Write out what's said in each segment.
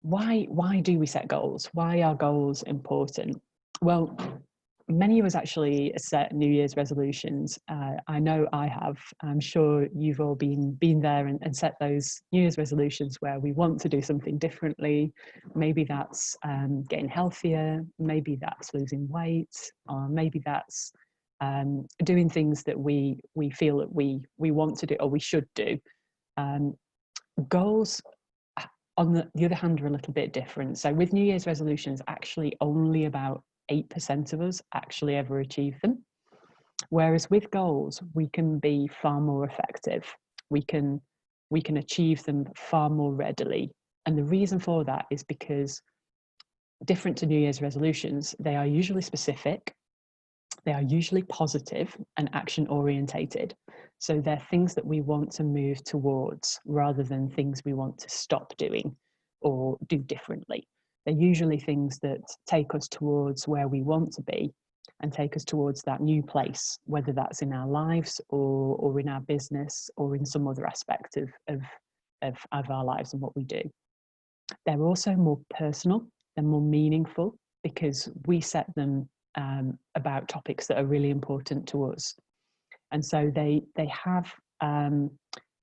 why do we set goals? Why are goals important? Well, many of us actually set New Year's resolutions. I know I have. I'm sure you've all been there and set those New Year's resolutions where we want to do something differently. Maybe that's getting healthier. Maybe that's losing weight, or maybe that's doing things that we feel that we want to do or we should do. Goals, on the other hand, are a little bit different. So with New Year's resolutions, actually only about 8% of us actually ever achieve them. Whereas with goals, we can be far more effective. We can achieve them far more readily. And the reason for that is because, different to New Year's resolutions, they are usually specific, they are usually positive and action orientated. So they're things that we want to move towards rather than things we want to stop doing or do differently. They're usually things that take us towards where we want to be and take us towards that new place, whether that's in our lives or in our business or in some other aspect of our lives and what we do. They're also more personal, they're more meaningful because we set them about topics that are really important to us. And so they have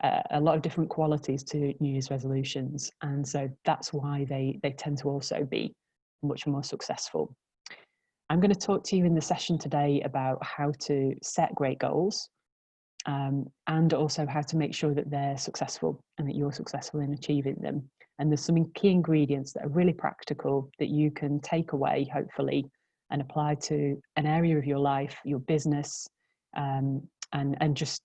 a lot of different qualities to New Year's resolutions. And so that's why they tend to also be much more successful. I'm going to talk to you in the session today about how to set great goals and also how to make sure that they're successful and that you're successful in achieving them. And there's some key ingredients that are really practical that you can take away, hopefully, and apply to an area of your life, your business, and just,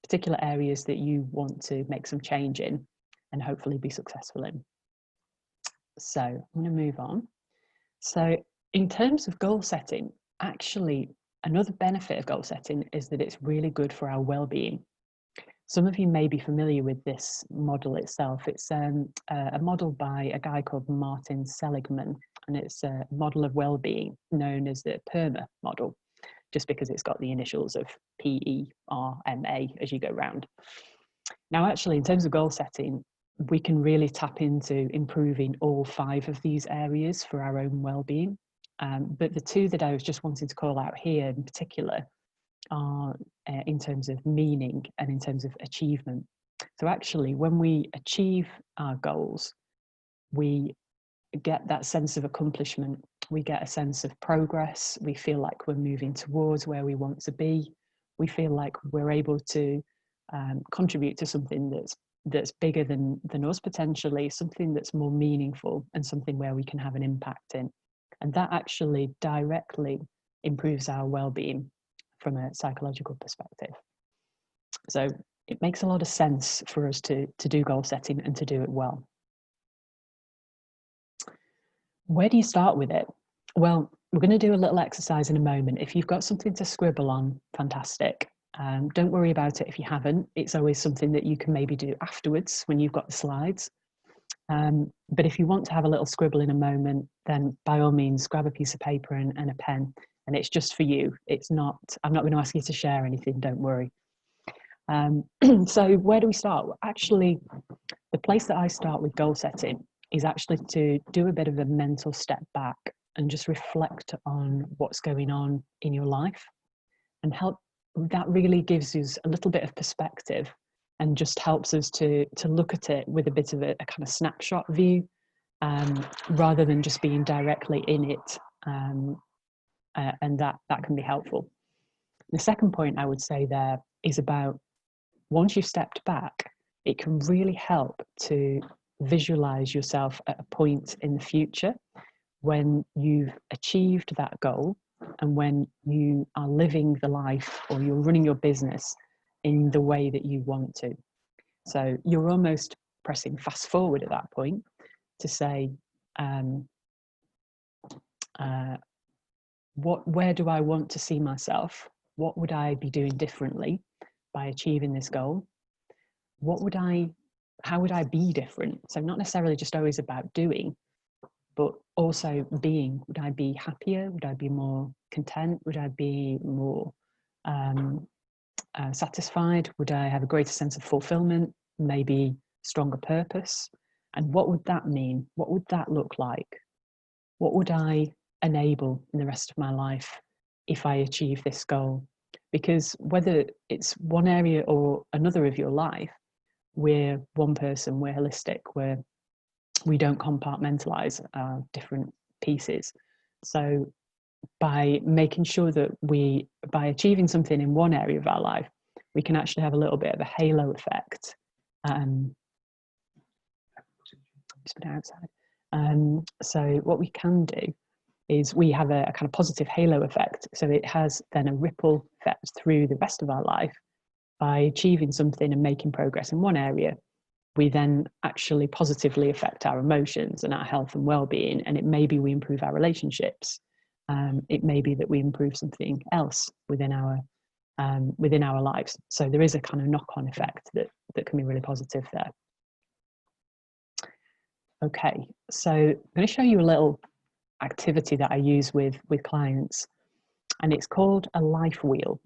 particular areas that you want to make some change in and hopefully be successful in. So I'm going to move on. So in terms of goal setting, actually, another benefit of goal setting is that it's really good for our well-being. Some of you may be familiar with this model itself. It's a model by a guy called Martin Seligman, and it's a model of well-being known as the PERMA model, just because it's got the initials of PERMA as you go round. Now, actually, in terms of goal setting, we can really tap into improving all 5 of these areas for our own well-being. But the 2 that I was just wanting to call out here in particular are in terms of meaning and in terms of achievement. So actually, when we achieve our goals, we get that sense of accomplishment, we get a sense of progress, we feel like we're moving towards where we want to be, we feel like we're able to contribute to something that's bigger than us potentially, something that's more meaningful and something where we can have an impact in. And that actually directly improves our well-being from a psychological perspective. So it makes a lot of sense for us to do goal setting and to do it well. Where do you start with it? Well, we're going to do a little exercise in a moment. If you've got something to scribble on, fantastic. Don't worry about it if you haven't. It's always something that you can maybe do afterwards when you've got the slides. But if you want to have a little scribble in a moment, then by all means, grab a piece of paper and a pen. And it's just for you. I'm not going to ask you to share anything, don't worry. So where do we start? Well, actually, the place that I start with goal setting is actually to do a bit of a mental step back and just reflect on what's going on in your life and that really gives us a little bit of perspective and just helps us to look at it with a bit of a kind of snapshot view rather than just being directly in it. And that can be helpful. The second point I would say there is about, once you've stepped back, it can really help to visualize yourself at a point in the future when you've achieved that goal and when you are living the life or you're running your business in the way that you want to. So you're almost pressing fast forward at that point to say, where do I want to see myself? What would I be doing differently by achieving this goal? How would I be different? So not necessarily just always about doing, but also being. Would I be happier? Would I be more content? Would I be more satisfied? Would I have a greater sense of fulfillment? Maybe stronger purpose? And what would that mean? What would that look like? What would I enable in the rest of my life if I achieve this goal? Because whether it's one area or another of your life, we're one person, we're holistic, we don't compartmentalize different pieces. So by making sure that by achieving something in one area of our life, we can actually have a little bit of a halo effect. Just put it outside. So what we can do is we have a kind of positive halo effect. So it has then a ripple effect through the rest of our life. By achieving something and making progress in one area, we then actually positively affect our emotions and our health and well-being. And it may be we improve our relationships. It may be that we improve something else within our lives. So there is a kind of knock-on effect that can be really positive there. Okay, so I'm going to show you a little activity that I use with clients, and it's called a life wheel.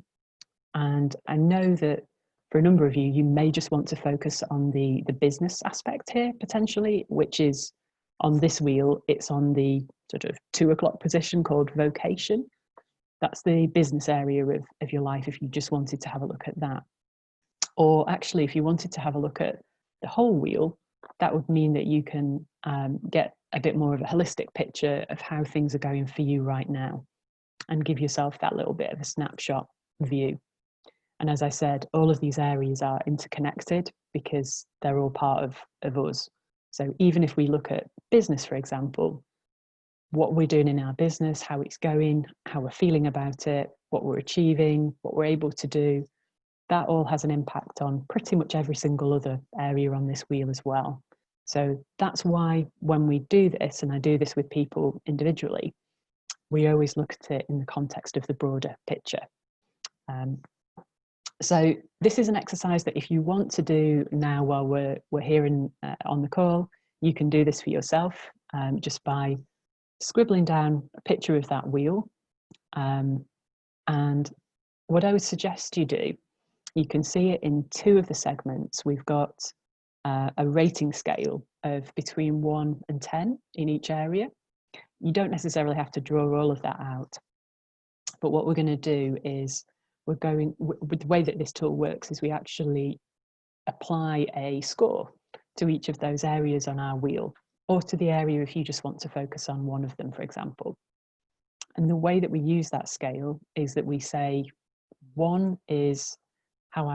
And I know that for a number of you, you may just want to focus on the business aspect here, potentially, which is on this wheel, it's on the sort of 2 o'clock position called vocation. That's the business area of your life if you just wanted to have a look at that. Or actually, if you wanted to have a look at the whole wheel, that would mean that you can get a bit more of a holistic picture of how things are going for you right now and give yourself that little bit of a snapshot view. And as I said, all of these areas are interconnected because they're all part of us. So even if we look at business, for example, what we're doing in our business, how it's going, how we're feeling about it, what we're achieving, what we're able to do, that all has an impact on pretty much every single other area on this wheel as well. So that's why when we do this, and I do this with people individually, we always look at it in the context of the broader picture. So this is an exercise that if you want to do now while we're here on the call, you can do this for yourself just by scribbling down a picture of that wheel. And what I would suggest you do, you can see it in 2 of the segments. We've got a rating scale of between 1 and 10 in each area. You don't necessarily have to draw all of that out. But what we're going to do is with the way that this tool works is we actually apply a score to each of those areas on our wheel, or to the area if you just want to focus on one of them, for example. And the way that we use that scale is that we say 1 is how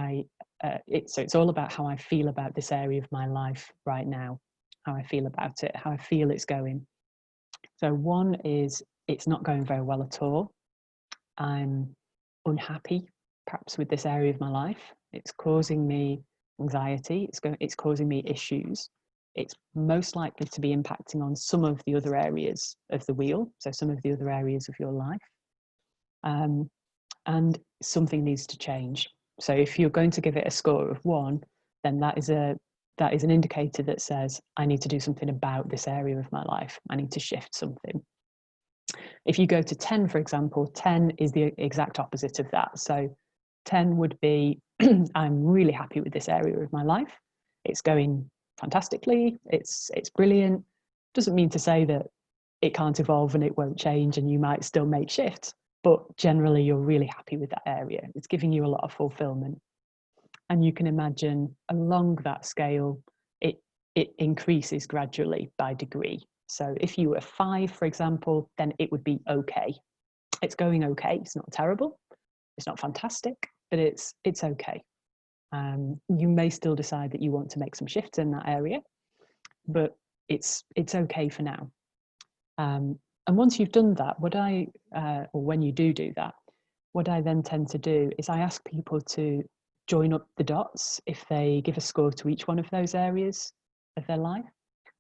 so it's all about how I feel about this area of my life right now, how I feel about it, how I feel it's going. So 1 is it's not going very well at all. I'm unhappy, perhaps, with this area of my life. It's causing me anxiety. It's causing me issues. It's most likely to be impacting on some of the other areas of the wheel, so some of the other areas of your life. And something needs to change. So if you're going to give it a score of 1, then that is an indicator that says, I need to do something about this area of my life. I need to shift something. If you go to 10, for example, 10 is the exact opposite of that. So 10 would be, I'm really happy with this area of my life. It's going fantastically. It's brilliant. Doesn't mean to say that it can't evolve and it won't change and you might still make shifts, but generally you're really happy with that area. It's giving you a lot of fulfillment. And you can imagine along that scale, it increases gradually by degree. So if you were 5, for example, then it would be okay. It's going okay. It's not terrible. It's not fantastic, but it's okay. You may still decide that you want to make some shifts in that area, but it's okay for now. And once you've done that, or when you do that, what I then tend to do is I ask people to join up the dots if they give a score to each one of those areas of their life.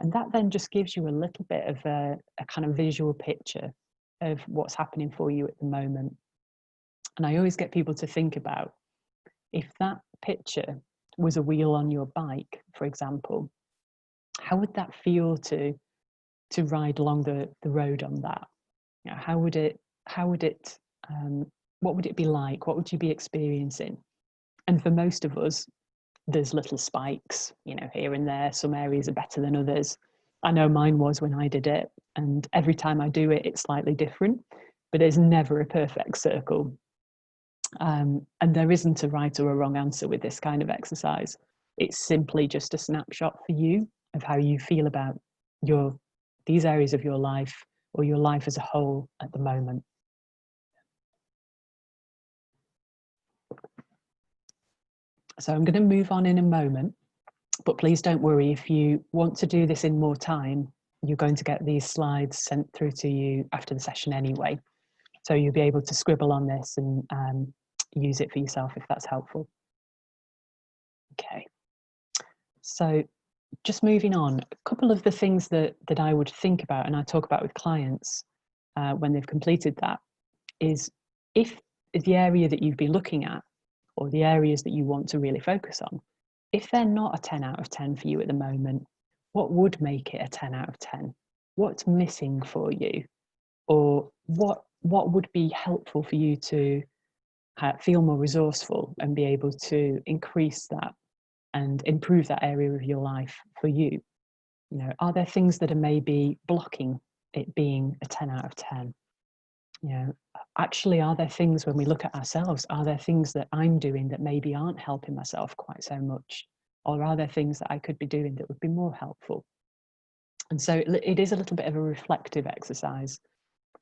And that then just gives you a little bit of a kind of visual picture of what's happening for you at the moment. And I always get people to think about, if that picture was a wheel on your bike, for example, how would that feel to ride along the road on that? You know, what would it be like? What would you be experiencing? And for most of us, there's little spikes, here and there. Some areas are better than others. I know mine was when I did it, and every time I do it, it's slightly different, but there's never a perfect circle. And there isn't a right or a wrong answer with this kind of exercise. It's simply just a snapshot for you of how you feel about these areas of your life, or your life as a whole at the moment. So I'm going to move on in a moment, but please don't worry. If you want to do this in more time, you're going to get these slides sent through to you after the session anyway. So you'll be able to scribble on this and use it for yourself if that's helpful. Okay. So just moving on, a couple of the things that I would think about and I talk about with clients when they've completed that is, if the area that you've been looking at, or the areas that you want to really focus on, if they're not a 10 out of 10 for you at the moment, what would make it a 10 out of 10? What's missing for you? Or what would be helpful for you to feel more resourceful and be able to increase that and improve that area of your life for you? Are there things that are maybe blocking it being a 10 out of 10? Actually, are there things, when we look at ourselves, are there things that I'm doing that maybe aren't helping myself quite so much? Or are there things that I could be doing that would be more helpful? And so it is a little bit of a reflective exercise,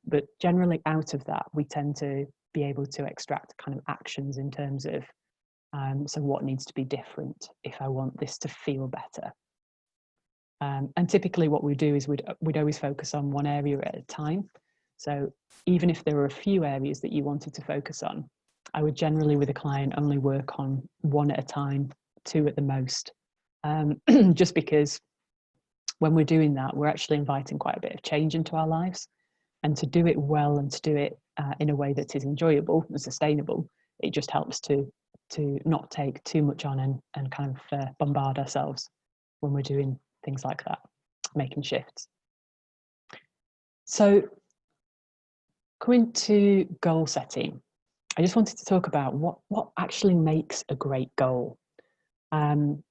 but generally out of that, we tend to be able to extract kind of actions in terms of, so what needs to be different if I want this to feel better? And typically what we do is we'd always focus on one area at a time. So even if there were a few areas that you wanted to focus on, I would generally, with a client, only work on one at a time, 2 at the most, just because when we're doing that, we're actually inviting quite a bit of change into our lives. And to do it well and to do it in a way that is enjoyable and sustainable, it just helps to not take too much on and kind of bombard ourselves when we're doing things like that, making shifts. So coming to goal setting, I just wanted to talk about what actually makes a great goal. And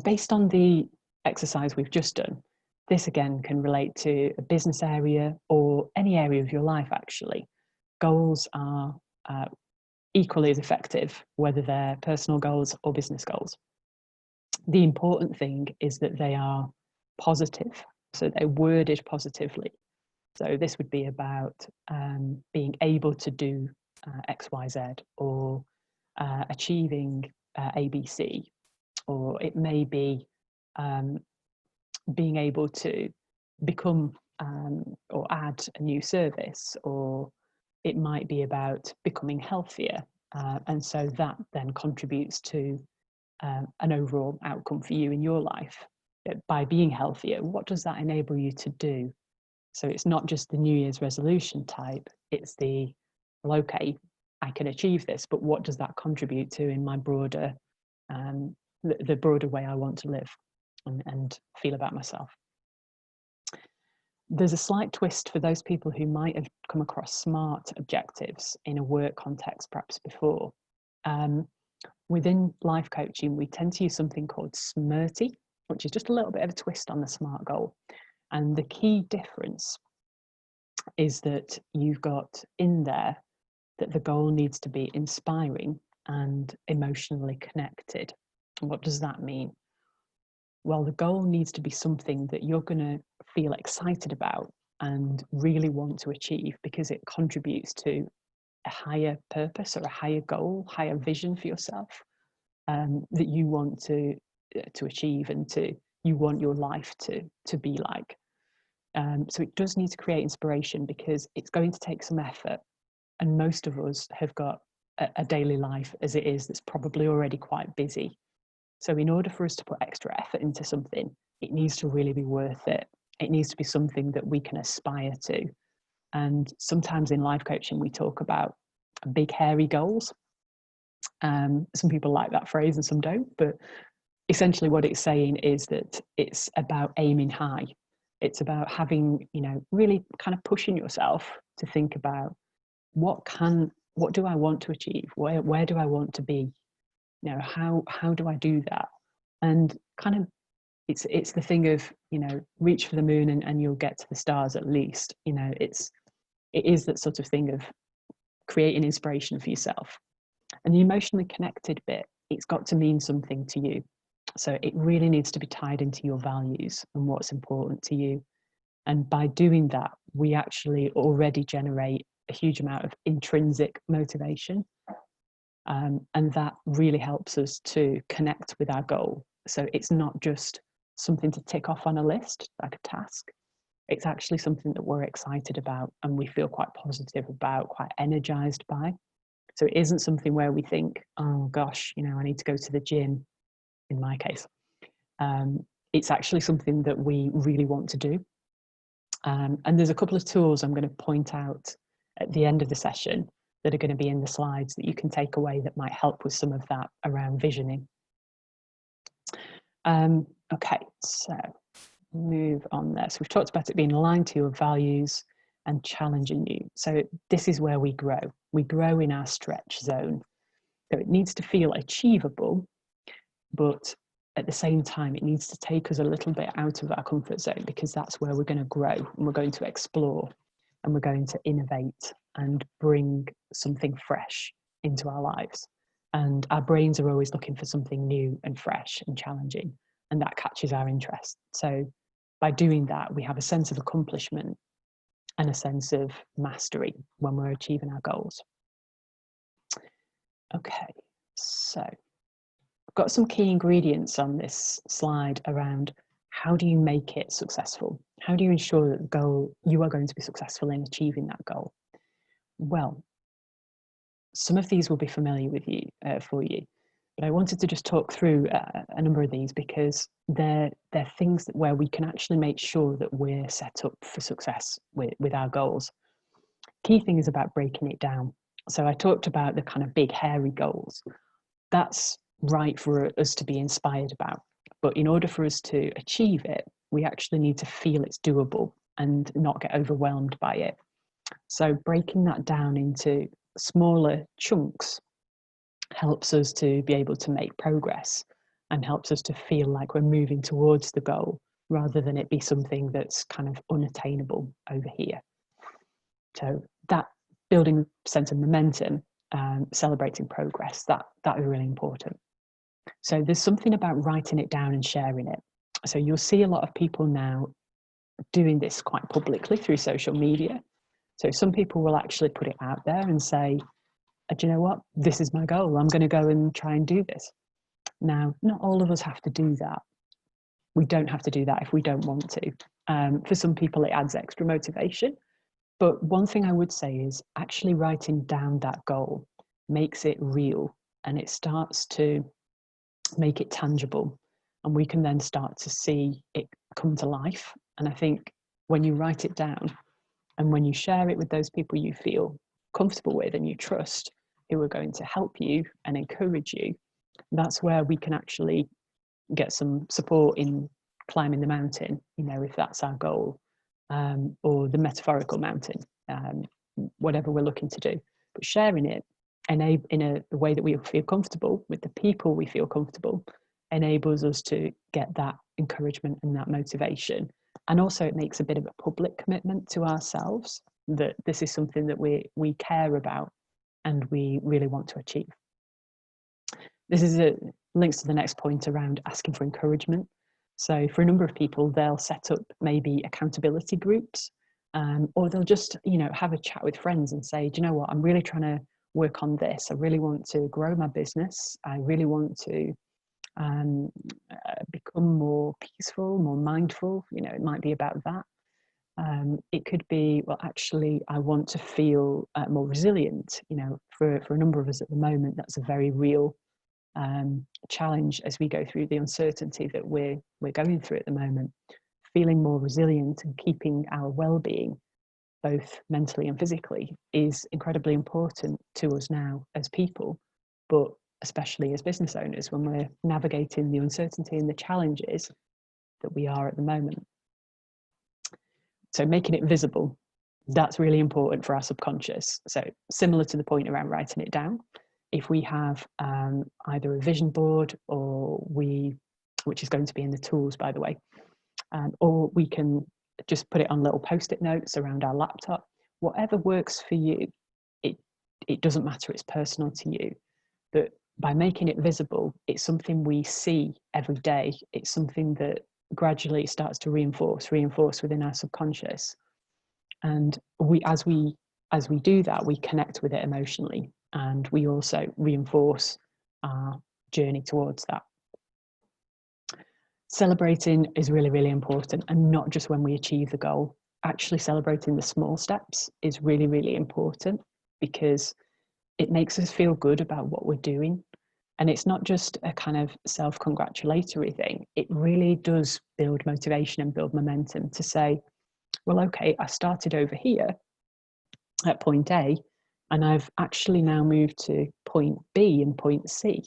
based on the exercise we've just done, this again can relate to a business area or any area of your life, actually. Goals are equally as effective, whether they're personal goals or business goals. The important thing is that they are positive, so they're worded positively. So this would be about being able to do X, Y, Z, or achieving ABC, or it may be being able to become or add a new service, or it might be about becoming healthier. And so that then contributes to an overall outcome for you in your life. By being healthier, what does that enable you to do? So it's not just the New Year's resolution type, it's well, okay, I can achieve this, but what does that contribute to in my broader, the broader way I want to live and feel about myself? There's a slight twist for those people who might have come across SMART objectives in a work context perhaps before. Within life coaching, we tend to use something called SMRTY, which is just a little bit of a twist on the SMART goal. And the key difference is that you've got in there that the goal needs to be inspiring and emotionally connected. And what does that mean? Well, the goal needs to be something that you're going to feel excited about and really want to achieve, because it contributes to a higher purpose or a higher goal, higher vision for yourself that you want to achieve and you want your life to be like. So it does need to create inspiration, because it's going to take some effort, and most of us have got a daily life as it is that's probably already quite busy. So in order for us to put extra effort into something, it needs to really be worth it. It needs to be something that we can aspire to. And sometimes in life coaching, we talk about big, hairy goals. Some people like that phrase and some don't, but essentially what it's saying is that it's about aiming high. It's about having, really kind of pushing yourself to think about what do I want to achieve? Where do I want to be? You know, how do I do that? And kind of it's the thing of, you know, reach for the moon and you'll get to the stars at least. You know, it is that sort of thing of creating inspiration for yourself. And the emotionally connected bit, it's got to mean something to you. So it really needs to be tied into your values and what's important to you. And by doing that, we actually already generate a huge amount of intrinsic motivation. And that really helps us to connect with our goal. So it's not just something to tick off on a list, like a task. It's actually something that we're excited about and we feel quite positive about, quite energized by. So it isn't something where we think, oh gosh, you know, I need to go to the gym, in my case. It's actually something that we really want to do. And there's a couple of tools I'm going to point out at the end of the session that are going to be in the slides that you can take away that might help with some of that around visioning. Okay, so move on there. So we've talked about it being aligned to your values and challenging you. So this is where we grow. We grow in our stretch zone. So it needs to feel achievable, but at the same time, it needs to take us a little bit out of our comfort zone, because that's where we're going to grow and we're going to explore and we're going to innovate and bring something fresh into our lives. And our brains are always looking for something new and fresh and challenging, and that catches our interest. So by doing that, we have a sense of accomplishment and a sense of mastery when we're achieving our goals. Okay, so I've got some key ingredients on this slide around how do you make it successful? How do you ensure that the goal, you are going to be successful in achieving that goal? Well, some of these will be familiar with you, for you, but I wanted to just talk through a number of these because they're things that where we can actually make sure that we're set up for success with our goals. Key thing is about breaking it down. So I talked about the kind of big hairy goals. That's right for us to be inspired about. But in order for us to achieve it, we actually need to feel it's doable and not get overwhelmed by it. So breaking that down into smaller chunks helps us to be able to make progress and helps us to feel like we're moving towards the goal rather than it be something that's kind of unattainable over here. So that building sense of momentum, celebrating progress, that is really important. So there's something about writing it down and sharing it. So you'll see a lot of people now doing this quite publicly through social media. So some people will actually put it out there and say, do you know what? This is my goal. I'm going to go and try and do this. Now, not all of us have to do that. We don't have to do that if we don't want to. For some people, it adds extra motivation. But one thing I would say is actually writing down that goal makes it real and it starts to make it tangible. And we can then start to see it come to life. And I think when you write it down and when you share it with those people you feel comfortable with and you trust, who are going to help you and encourage you, that's where we can actually get some support in climbing the mountain, you know, if that's our goal, or the metaphorical mountain, whatever we're looking to do. But sharing it in a way that we feel comfortable with the people we feel comfortable enables us to get that encouragement and that motivation. And also it makes a bit of a public commitment to ourselves that this is something that we care about and we really want to achieve. This is links to the next point around asking for encouragement. So for a number of people, they'll set up maybe accountability groups, or they'll just, you know, have a chat with friends and say, do you know what, I'm really trying to work on this. I really want to grow my business. I really want to become more peaceful, more mindful. You know, it might be about that. It could be, well, actually, I want to feel more resilient. You know, for a number of us at the moment, that's a very real challenge as we go through the uncertainty that we're going through at the moment. Feeling more resilient and keeping our well-being, both mentally and physically, is incredibly important to us now as people, but especially as business owners when we're navigating the uncertainty and the challenges that we are at the moment. So making it visible, that's really important for our subconscious. So similar to the point around writing it down, if we have either a vision board which is going to be in the tools, by the way, or we can just put it on little post-it notes around our laptop. Whatever works for you, it doesn't matter, it's personal to you. But by making it visible, it's something we see every day. It's something that gradually starts to reinforce within our subconscious. And as we do that, we connect with it emotionally, and we also reinforce our journey towards that. Celebrating is really, really important, and not just when we achieve the goal. Actually celebrating the small steps is really, really important, because it makes us feel good about what we're doing. And it's not just a kind of self-congratulatory thing. It really does build motivation and build momentum to say, well, okay, I started over here at point A, and I've actually now moved to point B and point C,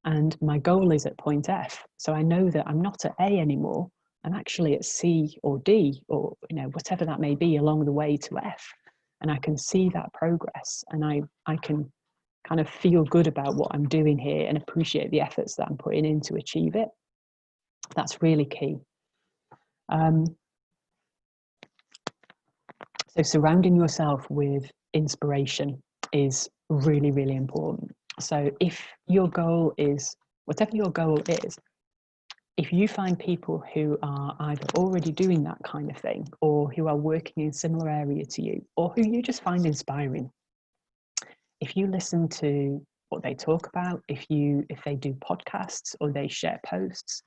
and my goal is at point F. So I know that I'm not at A anymore, I'm actually at C or D, or whatever that may be along the way to F. And I can see that progress, and I can kind of feel good about what I'm doing here and appreciate the efforts that I'm putting in to achieve it. That's really key. So surrounding yourself with inspiration is really, really important. So if your goal is, whatever your goal is, if you find people who are either already doing that kind of thing, or who are working in a similar area to you, or who you just find inspiring, if you listen to what they talk about, if they do podcasts or they share posts,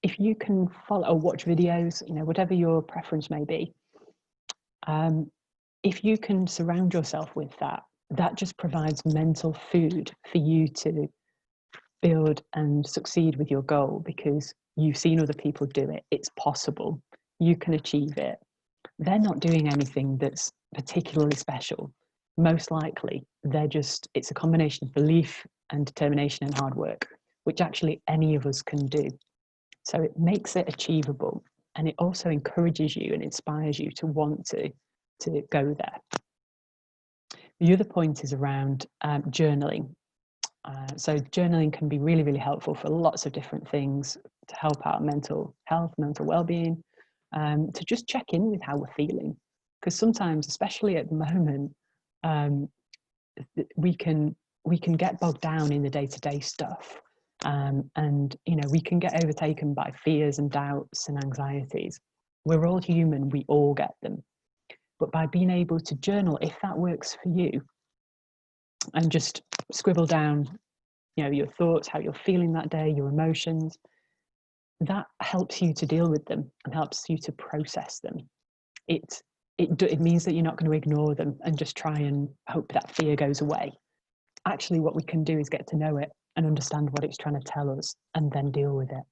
if you can follow or watch videos, whatever your preference may be, if you can surround yourself with that, that just provides mental food for you to build and succeed with your goal, because you've seen other people do it. It's possible. You can achieve it. They're not doing anything that's particularly special. Most likely, it's a combination of belief and determination and hard work, which actually any of us can do. So it makes it achievable, and it also encourages you and inspires you to want to go there. The other point is around journaling. So journaling can be really, really helpful for lots of different things, to help out mental health, mental well-being, to just check in with how we're feeling. Because sometimes, especially at the moment, we can get bogged down in the day-to-day stuff, and we can get overtaken by fears and doubts and anxieties. We're all human, we all get them. But by being able to journal, if that works for you, and just scribble down your thoughts, how you're feeling that day, your emotions, that helps you to deal with them and helps you to process them. It means that you're not going to ignore them and just try and hope that fear goes away. Actually, what we can do is get to know it and understand what it's trying to tell us, and then deal with it.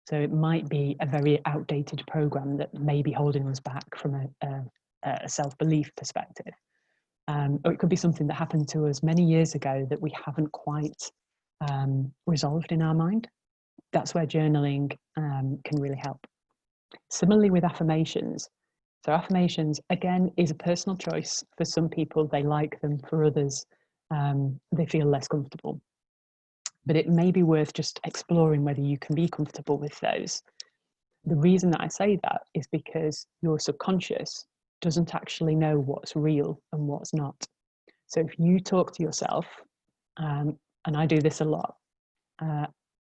So it might be a very outdated program that may be holding us back from a self-belief perspective. Or it could be something that happened to us many years ago that we haven't quite resolved in our mind. That's where journaling can really help. Similarly with affirmations. So affirmations, again, is a personal choice. For some people, they like them. For others, they feel less comfortable. But it may be worth just exploring whether you can be comfortable with those. The reason that I say that is because your subconscious doesn't actually know what's real and what's not. So if you talk to yourself, and I do this a lot,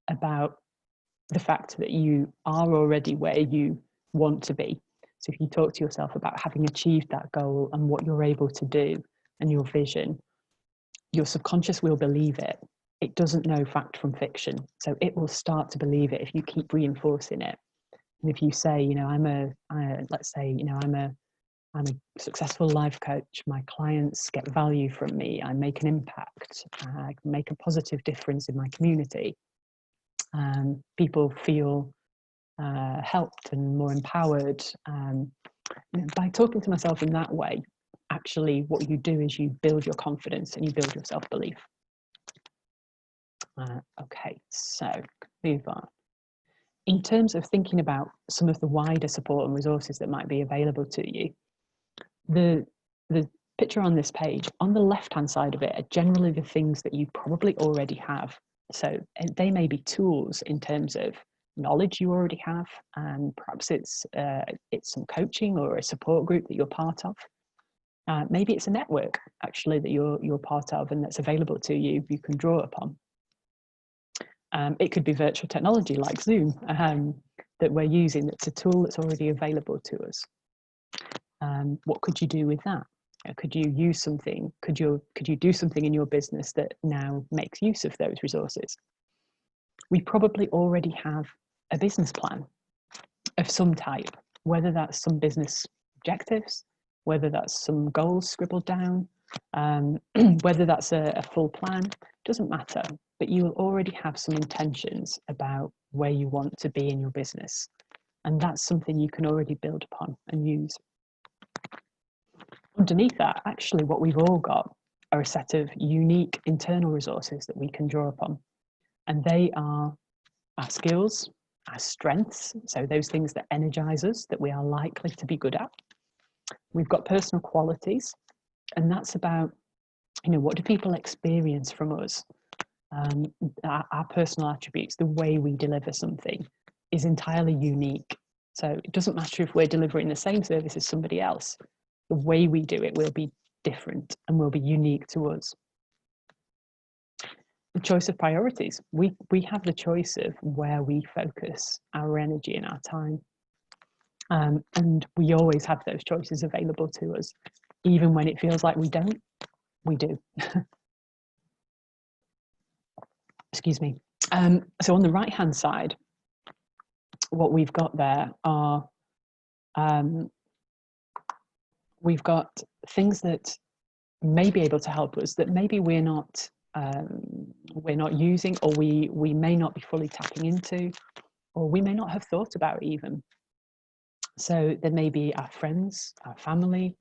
about the fact that you are already where you want to be. So if you talk to yourself about having achieved that goal and what you're able to do and your vision, your subconscious will believe it. It doesn't know fact from fiction. So it will start to believe it if you keep reinforcing it. And if you say, let's say, I'm a successful life coach, my clients get value from me, I make an impact, I make a positive difference in my community, people feel helped and more empowered. By talking to myself in that way, actually what you do is you build your confidence and you build your self-belief. Okay, so move on. In terms of thinking about some of the wider support and resources that might be available to you, the picture on this page, on the left-hand side of it are generally the things that you probably already have. So they may be tools in terms of knowledge you already have, and perhaps it's some coaching or a support group that you're part of. Maybe it's a network actually that you're part of and that's available to you, you can draw upon. It could be virtual technology like Zoom that we're using, that's a tool that's already available to us. What could you do with that? Could you use something? Could you do something in your business that now makes use of those resources? We probably already have a business plan of some type, whether that's some business objectives, whether that's some goals scribbled down, whether that's a full plan, doesn't matter, but you will already have some intentions about where you want to be in your business. And that's something you can already build upon and use. Underneath that, actually, what we've all got are a set of unique internal resources that we can draw upon. And they are our skills, our strengths, so those things that energize us, that we are likely to be good at. We've got personal qualities, and that's about, what do people experience from us? Our personal attributes, the way we deliver something is entirely unique. So it doesn't matter if we're delivering the same service as somebody else, the way we do it will be different and will be unique to us. The choice of priorities. We have the choice of where we focus our energy and our time. And we always have those choices available to us. Even when it feels like we don't, we do. Excuse me. So on the right-hand side, what we've got there are, we've got things that may be able to help us that maybe we're not using, or we may not be fully tapping into, or we may not have thought about even. So there may be our friends, our family.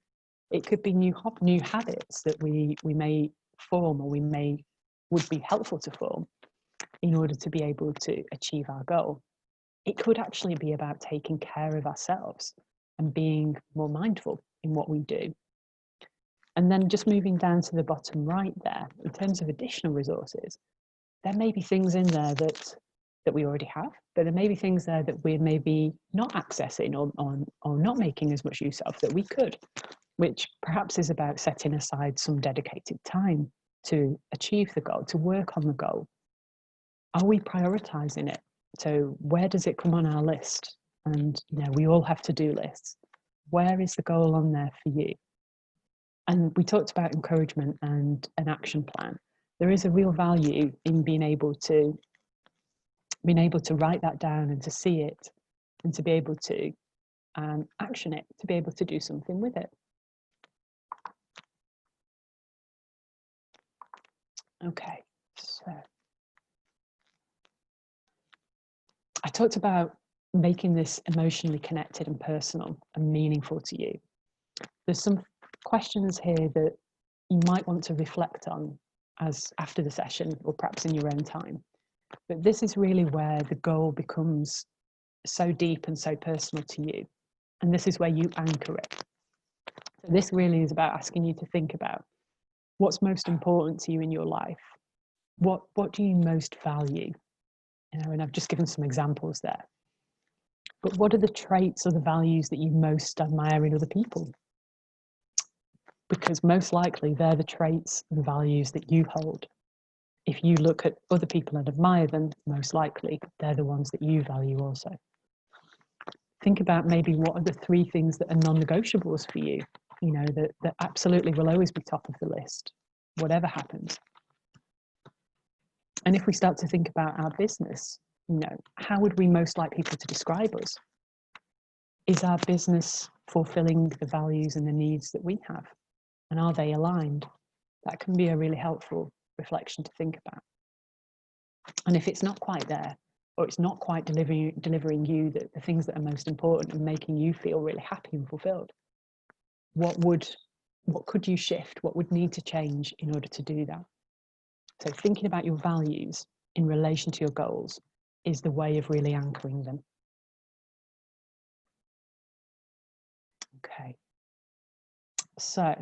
It could be new habits that we may form, or would be helpful to form in order to be able to achieve our goal. It could actually be about taking care of ourselves and being more mindful in what we do. And then just moving down to the bottom right there, in terms of additional resources, there may be things in there that we already have, but there may be things there that we're maybe not accessing or not making as much use of that we could, which perhaps is about setting aside some dedicated time to achieve the goal, to work on the goal. Are we prioritizing it? So where does it come on our list? And we all have to-do lists. Where is the goal on there for you? And we talked about encouragement and an action plan. There is a real value in being able to write that down and to see it and to be able to action it, to be able to do something with it. Okay, so I talked about making this emotionally connected and personal and meaningful to you. There's some questions here that you might want to reflect on as after the session, or perhaps in your own time. But this is really where the goal becomes so deep and so personal to you. And this is where you anchor it. So this really is about asking you to think about what's most important to you in your life. What do you most value? And I've just given some examples there. But what are the traits or the values that you most admire in other people? Because most likely they're the traits and values that you hold. If you look at other people and admire them, most likely they're the ones that you value also. Think about maybe what are the 3 things that are non-negotiables for you, that absolutely will always be top of the list, whatever happens. And if we start to think about our business, how would we most like people to describe us? Is our business fulfilling the values and the needs that we have? And are they aligned? That can be a really helpful reflection to think about. And if it's not quite there, or it's not quite delivering you the things that are most important and making you feel really happy and fulfilled, what could you shift? What would need to change in order to do that? So thinking about your values in relation to your goals is the way of really anchoring them. Okay. So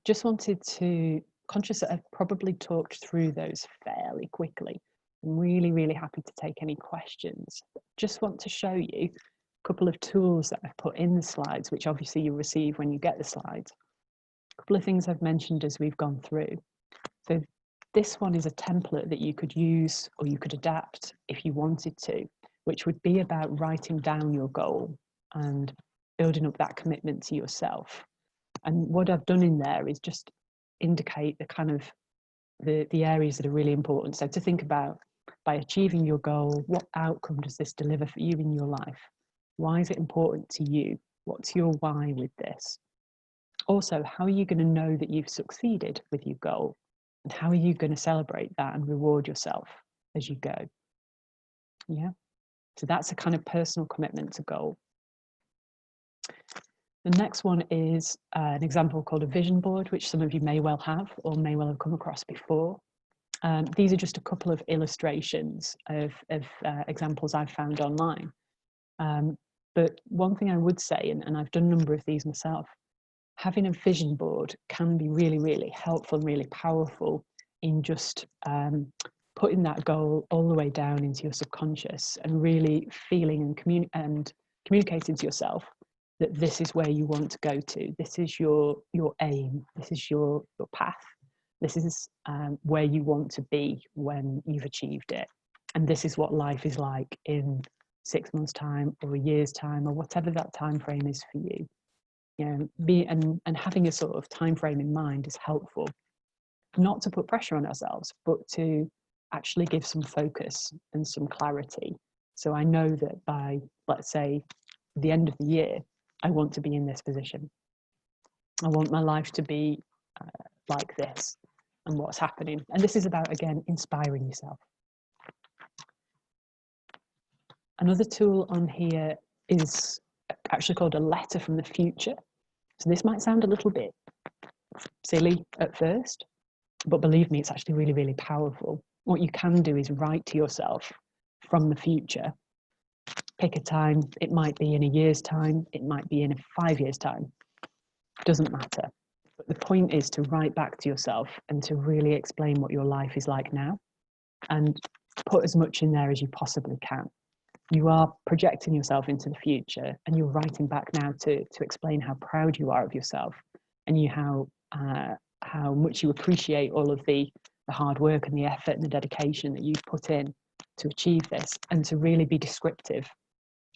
just wanted to, conscious that I've probably talked through those fairly quickly. I'm really, really happy to take any questions. Just want to show you a couple of tools that I've put in the slides, which obviously you'll receive when you get the slides. A couple of things I've mentioned as we've gone through. So this one is a template that you could use or you could adapt if you wanted to, which would be about writing down your goal and building up that commitment to yourself. And what I've done in there is just indicate the kind of the areas that are really important. So to think about, by achieving your goal, what outcome does this deliver for you in your life? Why is it important to you? What's your why with this? Also, how are you going to know that you've succeeded with your goal? And how are you going to celebrate that and reward yourself as you go? Yeah. So that's a kind of personal commitment to goal. The next one is an example called a vision board, which some of you may well have or may well have come across before. These are just a couple of illustrations of examples I've found online. But one thing I would say, and I've done a number of these myself, having a vision board can be really, really helpful and really powerful in just putting that goal all the way down into your subconscious and really feeling and communicating to yourself that this is where you want to go to. This is your aim. This is your path. This is where you want to be when you've achieved it. And this is what life is like in 6 months' time or a year's time or whatever that time frame is for you. You know, and having a sort of time frame in mind is helpful. Not to put pressure on ourselves, but to actually give some focus and some clarity. So I know that by, let's say, the end of the year, I want to be in this position. I want my life to be like this and what's happening. And this is about, again, inspiring yourself. Another tool on here is actually called a letter from the future. So this might sound a little bit silly at first, but believe me, it's actually really, really powerful. What you can do is write to yourself from the future. Pick a time. It might be in a year's time. It might be in 5 years' time. Doesn't matter. But the point is to write back to yourself and to really explain what your life is like now and put as much in there as you possibly can. You are projecting yourself into the future and you're writing back now to explain how proud you are of yourself and how much you appreciate all of the hard work and the effort and the dedication that you've put in to achieve this, and to really be descriptive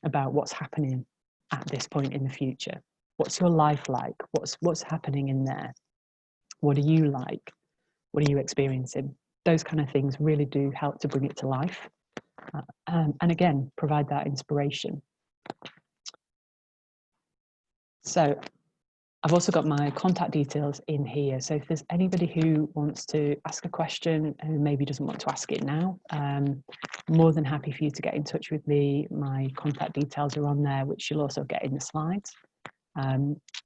about what's happening at this point in the future. What's your life like? What's happening in there? What are you like? What are you experiencing? Those kind of things really do help to bring it to life. And again, provide that inspiration. So I've also got my contact details in here. So if there's anybody who wants to ask a question who maybe doesn't want to ask it now, more than happy for you to get in touch with me. My contact details are on there, which you'll also get in the slides.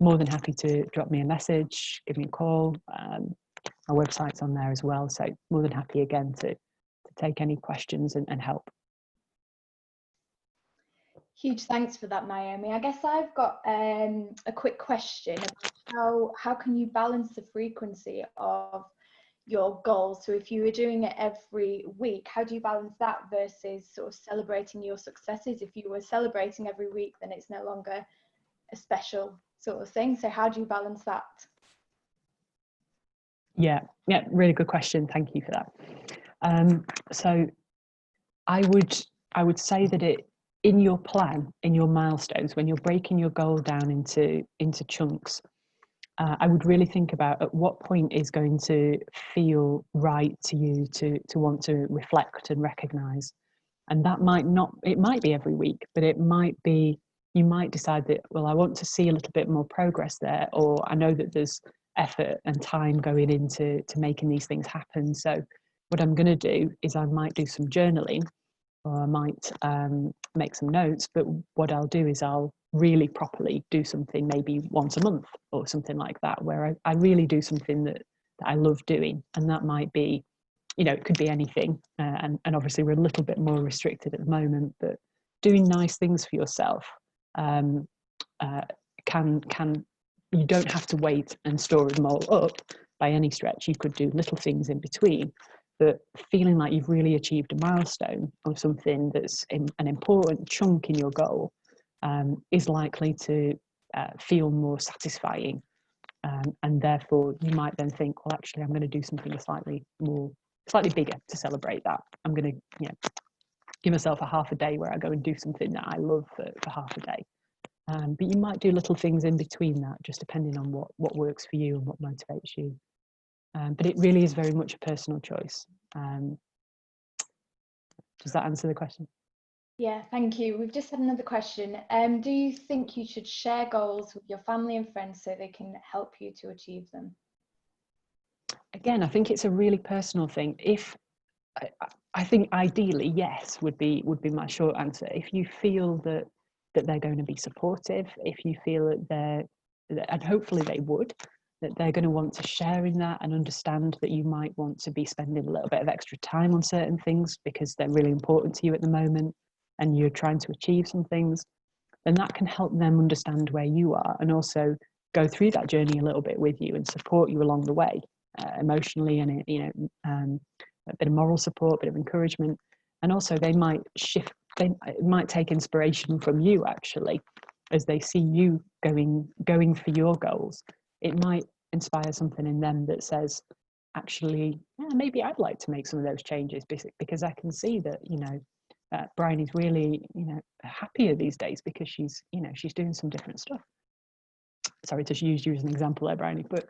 More than happy to drop me a message, give me a call. My website's on there as well. So more than happy again to take any questions and help. Huge thanks for that, Naomi. I guess I've got a quick question about how can you balance the frequency of your goals? So if you were doing it every week, how do you balance that versus sort of celebrating your successes? If you were celebrating every week, then it's no longer a special sort of thing. So how do you balance that? Yeah, really good question. Thank you for that. So I would say that in your plan, in your milestones, when you're breaking your goal down into chunks, I would really think about at what point is going to feel right to you to want to reflect and recognize. And that might not, it might be every week, but it might be, you might decide that, well, I want to see a little bit more progress there, or I know that there's effort and time going into making these things happen. So what I'm going to do is I might do some journaling, or I might make some notes, but what I'll do is I'll really properly do something maybe once a month or something like that, where I really do something that I love doing. And that might be, you know, it could be anything. And obviously we're a little bit more restricted at the moment, but doing nice things for yourself can you don't have to wait and store them all up by any stretch. You could do little things in between, but feeling like you've really achieved a milestone or something that's an important chunk in your goal is likely to feel more satisfying. And therefore you might then think, well, actually, I'm going to do something slightly bigger to celebrate that. I'm going to, give myself a half a day where I go and do something that I love for half a day. But you might do little things in between that, just depending on what works for you and what motivates you. But it really is very much a personal choice. Does that answer the question? Yeah, thank you. We've just had another question. Do you think you should share goals with your family and friends so they can help you to achieve them? Again, I think it's a really personal thing. If I think ideally, yes, would be my short answer. If you feel that they're going to be supportive, if you feel that and hopefully they would, that they're going to want to share in that and understand that you might want to be spending a little bit of extra time on certain things because they're really important to you at the moment and you're trying to achieve some things, then that can help them understand where you are and also go through that journey a little bit with you and support you along the way, emotionally and a bit of moral support, a bit of encouragement. And also they might might take inspiration from you actually as they see you going for your goals. It might inspire something in them that says, actually, yeah, maybe I'd like to make some of those changes because I can see that, Bryony's really, happier these days because she's doing some different stuff. Sorry to use you as an example there, Bryony, but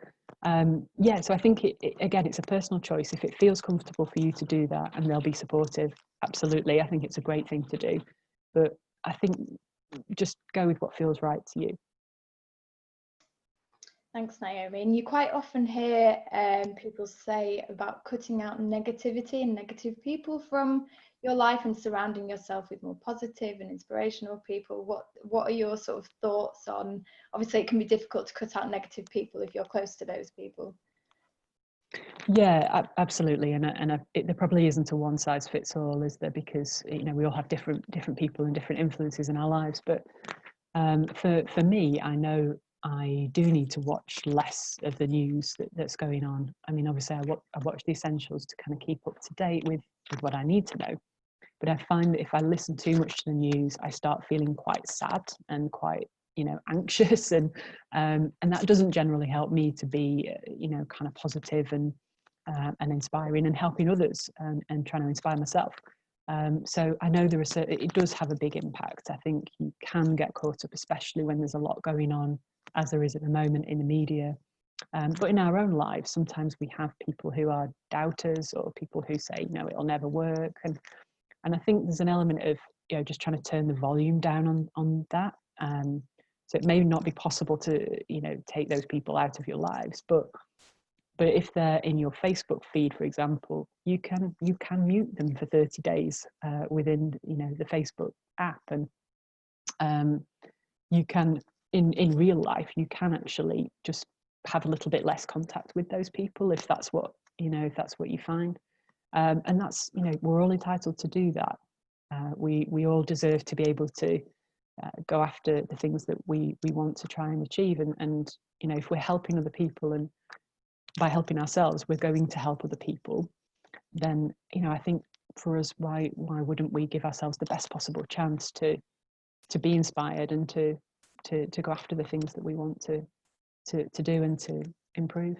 yeah, so I think again, it's a personal choice. If it feels comfortable for you to do that and they'll be supportive, absolutely, I think it's a great thing to do. But I think just go with what feels right to you. Thanks, Naomi. And you quite often hear people say about cutting out negativity and negative people from your life and surrounding yourself with more positive and inspirational people. What are your sort of thoughts on? Obviously, it can be difficult to cut out negative people if you're close to those people. Yeah, absolutely, and there probably isn't a one size fits all, is there? Because we all have different people and different influences in our lives. But for me, I know I do need to watch less of the news that's going on. I mean, obviously, I watch the essentials to kind of keep up to date with what I need to know. But I find that if I listen too much to the news, I start feeling quite sad and quite anxious, and that doesn't generally help me to be kind of positive and inspiring and helping others and trying to inspire myself. So I know it does have a big impact. I think you can get caught up, especially when there's a lot going on, as there is at the moment in the media. But in our own lives, sometimes we have people who are doubters or people who say, it'll never work. And I think there's an element of just trying to turn the volume down on that. So it may not be possible to take those people out of your lives, but if they're in your Facebook feed, for example, you can mute them for 30 days within the Facebook app, and you can in real life you can actually just have a little bit less contact with those people if that's what you find. And that's we're all entitled to do that. We all deserve to be able to go after the things that we want to try and achieve, and if we're helping other people and by helping ourselves we're going to help other people, then I think for us, why wouldn't we give ourselves the best possible chance to be inspired and to go after the things that we want to do and to improve.